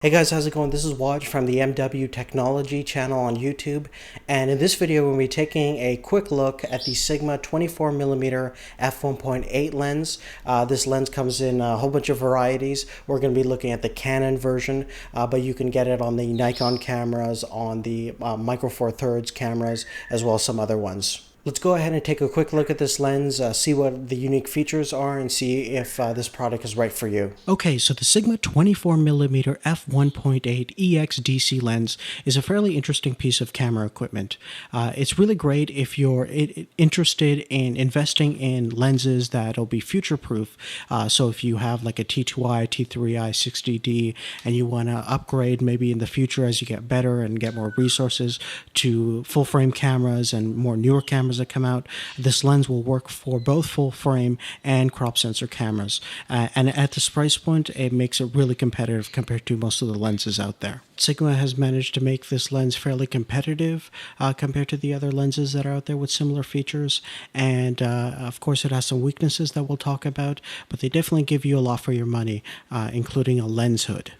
Hey guys, how's it going? This is Waj from the MW Technology channel on YouTube, and in this video we're going to be taking a quick look at the Sigma 24mm f1.8 lens. This lens comes in a whole bunch of varieties. We're going to be looking at the Canon version, but you can get it on the Nikon cameras, on the Micro Four Thirds cameras, as well as some other ones. Let's go ahead and take a quick look at this lens, see what the unique features are, and see if this product is right for you. Okay, so the Sigma 24mm f1.8 EX DC lens is a fairly interesting piece of camera equipment. It's really great if you're interested in investing in lenses that'll be future-proof. So if you have like a T2i, T3i, 60D, and you want to upgrade maybe in the future as you get better and get more resources to full-frame cameras and more newer cameras that come out, this lens will work for both full frame and crop sensor cameras. And at this price point, it makes it really competitive compared to most of the lenses out there. Sigma has managed to make this lens fairly competitive compared to the other lenses that are out there with similar features. And of course, it has some weaknesses that we'll talk about, but they definitely give you a lot for your money, including a lens hood.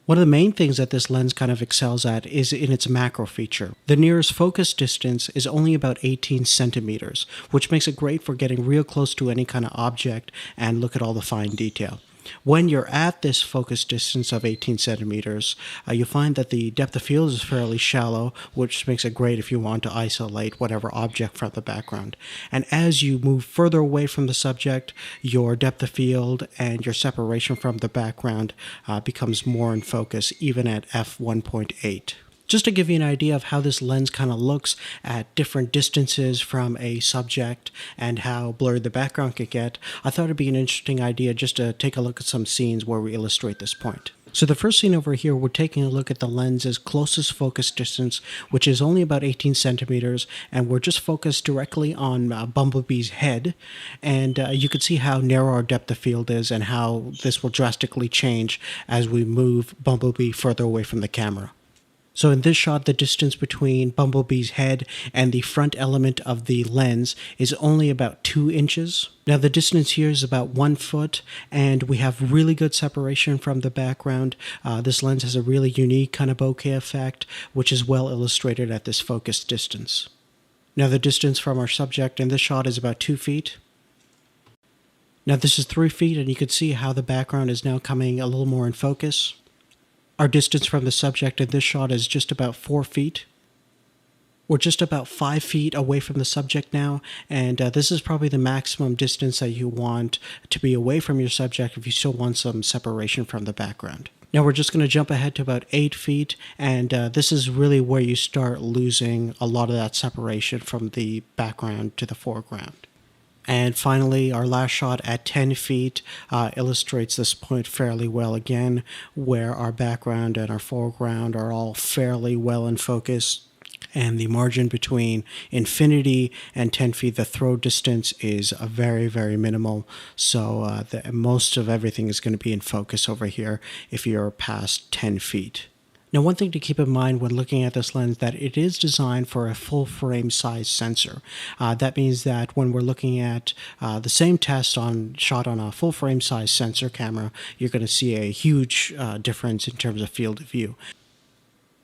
One of the main things that this lens kind of excels at is in its macro feature. The nearest focus distance is only about 18 centimeters, which makes it great for getting real close to any kind of object and look at all the fine detail. When you're at this focus distance of 18 centimeters, you'll find that the depth of field is fairly shallow, which makes it great if you want to isolate whatever object from the background. And as you move further away from the subject, your depth of field and your separation from the background becomes more in focus, even at f1.8. Just to give you an idea of how this lens kind of looks at different distances from a subject and how blurred the background could get, I thought it'd be an interesting idea just to take a look at some scenes where we illustrate this point. So the first scene over here, we're taking a look at the lens's closest focus distance, which is only about 18 centimeters, and we're just focused directly on Bumblebee's head. And you can see how narrow our depth of field is and how this will drastically change as we move Bumblebee further away from the camera. So in this shot, the distance between Bumblebee's head and the front element of the lens is only about 2 inches. Now the distance here is about 1 foot, and we have really good separation from the background. This lens has a really unique kind of bokeh effect, which is well illustrated at this focus distance. Now the distance from our subject in this shot is about 2 feet. Now this is 3 feet, and you can see how the background is now coming a little more in focus. Our distance from the subject in this shot is just about 4 feet. We're just about 5 feet away from the subject now, and this is probably the maximum distance that you want to be away from your subject if you still want some separation from the background. Now we're just going to jump ahead to about 8 feet, and this is really where you start losing a lot of that separation from the background to the foreground. And finally, our last shot at 10 feet illustrates this point fairly well again, where our background and our foreground are all fairly well in focus. And the margin between infinity and 10 feet, the throw distance, is very, very minimal. So most of everything is going to be in focus over here if you're past 10 feet. Now, one thing to keep in mind when looking at this lens that it is designed for a full frame size sensor. That means that when we're looking at the same test shot on a full frame size sensor camera, you're going to see a huge difference in terms of field of view,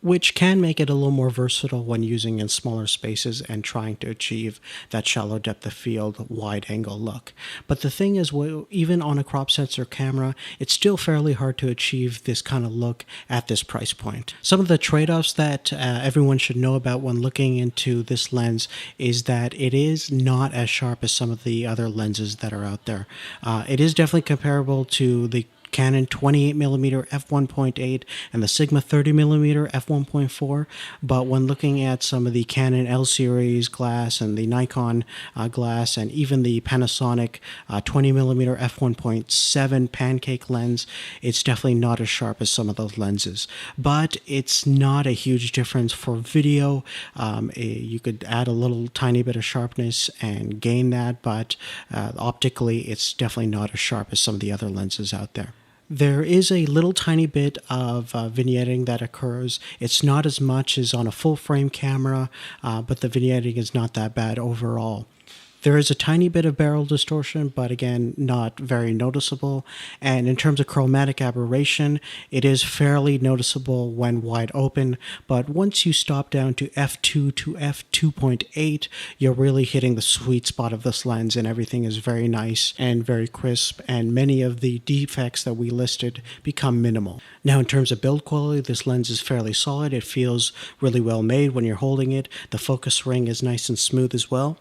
which can make it a little more versatile when using in smaller spaces and trying to achieve that shallow depth of field, wide angle look. But the thing is, even on a crop sensor camera, it's still fairly hard to achieve this kind of look at this price point. Some of the trade-offs that everyone should know about when looking into this lens is that it is not as sharp as some of the other lenses that are out there. It is definitely comparable to the Canon 28mm f1.8 and the Sigma 30mm f1.4, but when looking at some of the Canon L series glass and the Nikon glass and even the Panasonic 20mm f1.7 pancake lens, it's definitely not as sharp as some of those lenses. But it's not a huge difference for video. You could add a little tiny bit of sharpness and gain that, but optically it's definitely not as sharp as some of the other lenses out there. There is a little tiny bit of vignetting that occurs. It's not as much as on a full frame camera, but the vignetting is not that bad overall. There is a tiny bit of barrel distortion, but again, not very noticeable. And in terms of chromatic aberration, it is fairly noticeable when wide open, but once you stop down to f2 to f2.8, you're really hitting the sweet spot of this lens, and everything is very nice and very crisp, and many of the defects that we listed become minimal. Now, in terms of build quality, this lens is fairly solid. It feels really well made when you're holding it. The focus ring is nice and smooth as well.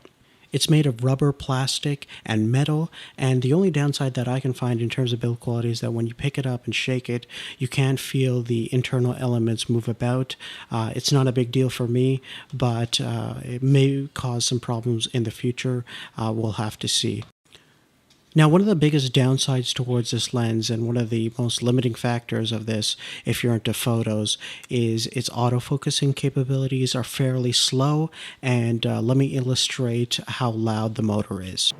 It's made of rubber, plastic, and metal, and the only downside that I can find in terms of build quality is that when you pick it up and shake it, you can feel the internal elements move about. It's not a big deal for me, but it may cause some problems in the future. We'll have to see. Now, one of the biggest downsides towards this lens, and one of the most limiting factors of this, if you're into photos, is its autofocusing capabilities are fairly slow, and let me illustrate how loud the motor is.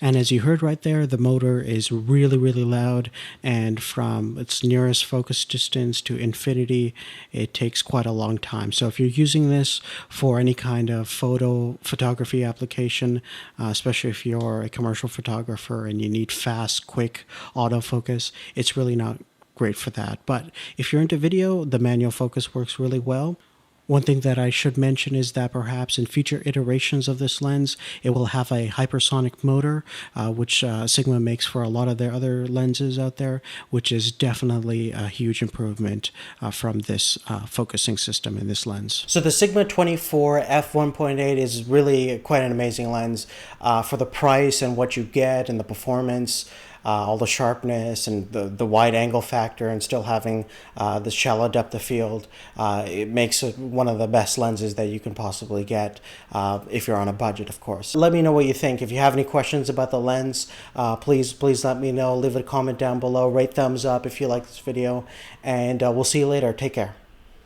And as you heard right there, the motor is really, really loud, and from its nearest focus distance to infinity, it takes quite a long time. So if you're using this for any kind of photography application, especially if you're a commercial photographer and you need fast, quick autofocus, it's really not great for that. But if you're into video, the manual focus works really well. One thing that I should mention is that perhaps in future iterations of this lens, it will have a hypersonic motor, which Sigma makes for a lot of their other lenses out there, which is definitely a huge improvement from this focusing system in this lens. So the Sigma 24 f1.8 is really quite an amazing lens for the price and what you get and the performance. All the sharpness and the wide angle factor, and still having the shallow depth of field. It makes it one of the best lenses that you can possibly get if you're on a budget, of course. Let me know what you think. If you have any questions about the lens, please let me know. Leave a comment down below. Rate thumbs up if you like this video, and we'll see you later. Take care.